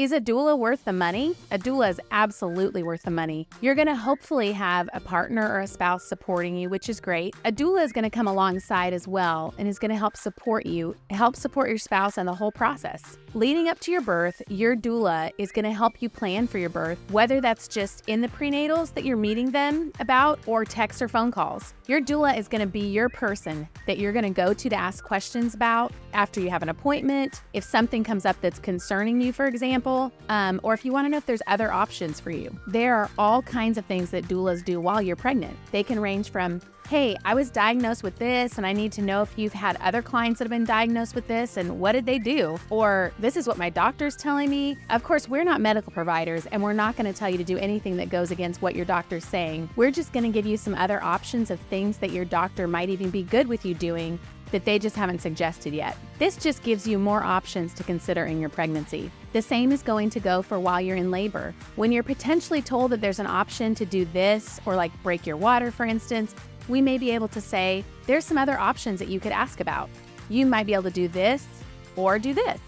Is a doula worth the money? A doula is absolutely worth the money. You're going to hopefully have a partner or a spouse supporting you, which is great. A doula is going to come alongside as well and is going to help support you, help support your spouse and the whole process. Leading up to your birth, your doula is going to help you plan for your birth, whether that's just in the prenatals that you're meeting them about or text or phone calls. Your doula is going to be your person that you're going to go to ask questions about after you have an appointment, if something comes up that's concerning you, for example, or if you want to know if there's other options for you. There are all kinds of things that doulas do while you're pregnant. They can range from, hey, I was diagnosed with this and I need to know if you've had other clients that have been diagnosed with this and what did they do? Or this is what my doctor's telling me. Of course, we're not medical providers and we're not going to tell you to do anything that goes against what your doctor's saying. We're just going to give you some other options of things that your doctor might even be good with you doing that they just haven't suggested yet. This just gives you more options to consider in your pregnancy. The same is going to go for while you're in labor. When you're potentially told that there's an option to do this or like break your water, for instance, we may be able to say, there's some other options that you could ask about. You might be able to do this or do this.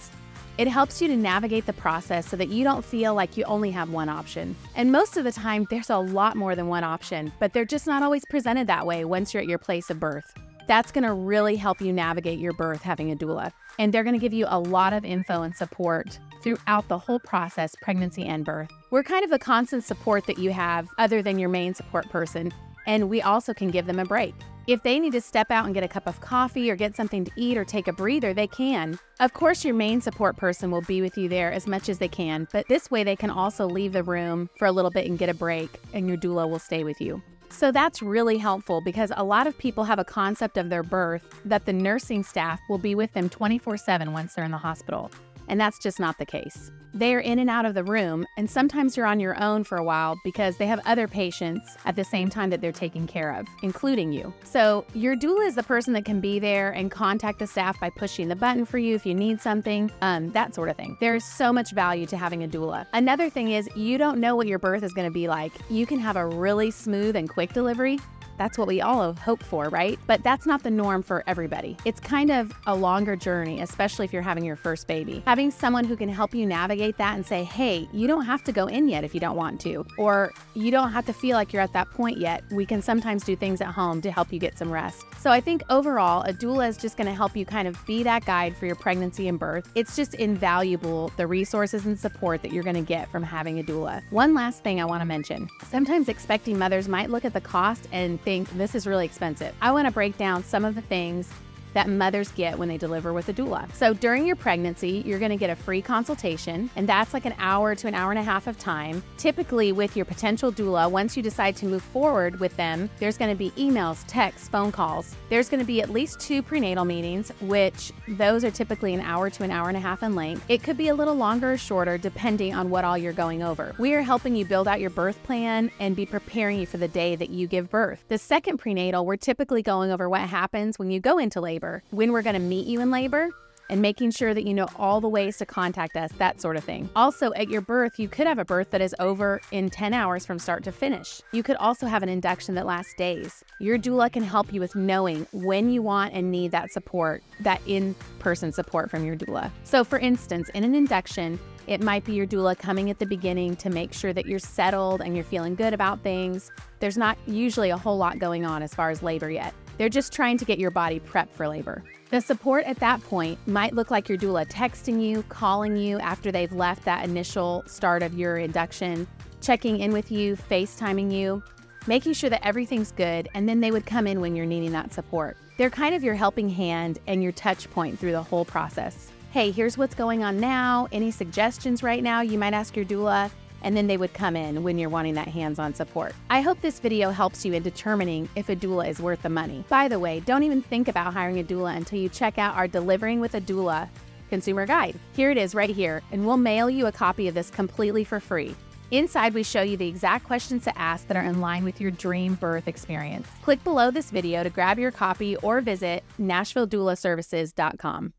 It helps you to navigate the process so that you don't feel like you only have one option. And most of the time, there's a lot more than one option, but they're just not always presented that way once you're at your place of birth. That's going to really help you navigate your birth having a doula. And they're going to give you a lot of info and support throughout the whole process, pregnancy and birth. We're kind of the constant support that you have other than your main support person. And we also can give them a break. If they need to step out and get a cup of coffee or get something to eat or take a breather, they can. Of course, your main support person will be with you there as much as they can, but this way they can also leave the room for a little bit and get a break, and your doula will stay with you. So that's really helpful because a lot of people have a concept of their birth that the nursing staff will be with them 24/7 once they're in the hospital. And that's just not the case. They're in and out of the room, and sometimes you're on your own for a while because they have other patients at the same time that they're taking care of, including you. So your doula is the person that can be there and contact the staff by pushing the button for you if you need something, that sort of thing. There's so much value to having a doula. Another thing is you don't know what your birth is going to be like. You can have a really smooth and quick delivery. That's what we all hope for, right? But that's not the norm for everybody. It's kind of a longer journey, especially if you're having your first baby. Having someone who can help you navigate that and say, hey, you don't have to go in yet if you don't want to, or you don't have to feel like you're at that point yet. We can sometimes do things at home to help you get some rest. So I think overall, a doula is just going to help you kind of be that guide for your pregnancy and birth. It's just invaluable, the resources and support that you're going to get from having a doula. One last thing I want to mention. Sometimes expecting mothers might look at the cost and think this is really expensive. I want to break down some of the things that mothers get when they deliver with a doula. So during your pregnancy, you're going to get a free consultation, and that's like an hour to an hour and a half of time. Typically with your potential doula, once you decide to move forward with them, there's going to be emails, texts, phone calls. There's going to be at least 2 prenatal meetings, which those are typically an hour to an hour and a half in length. It could be a little longer or shorter depending on what all you're going over. We are helping you build out your birth plan and be preparing you for the day that you give birth. The second prenatal, we're typically going over what happens when you go into labor, when we're going to meet you in labor, and making sure that you know all the ways to contact us, that sort of thing. Also, at your birth, you could have a birth that is over in 10 hours from start to finish. You could also have an induction that lasts days. Your doula can help you with knowing when you want and need that support, that in-person support from your doula. So for instance, in an induction, it might be your doula coming at the beginning to make sure that you're settled and you're feeling good about things. There's not usually a whole lot going on as far as labor yet. They're just trying to get your body prepped for labor. The support at that point might look like your doula texting you, calling you after they've left that initial start of your induction, checking in with you, FaceTiming you, making sure that everything's good, and then they would come in when you're needing that support. They're kind of your helping hand and your touch point through the whole process. Hey, here's what's going on now. Any suggestions right now? You might ask your doula, and then they would come in when you're wanting that hands-on support. I hope this video helps you in determining if a doula is worth the money. By the way, don't even think about hiring a doula until you check out our Delivering with a Doula consumer guide. Here it is right here, and we'll mail you a copy of this completely for free. Inside, we show you the exact questions to ask that are in line with your dream birth experience. Click below this video to grab your copy or visit NashvilleDoulaServices.com.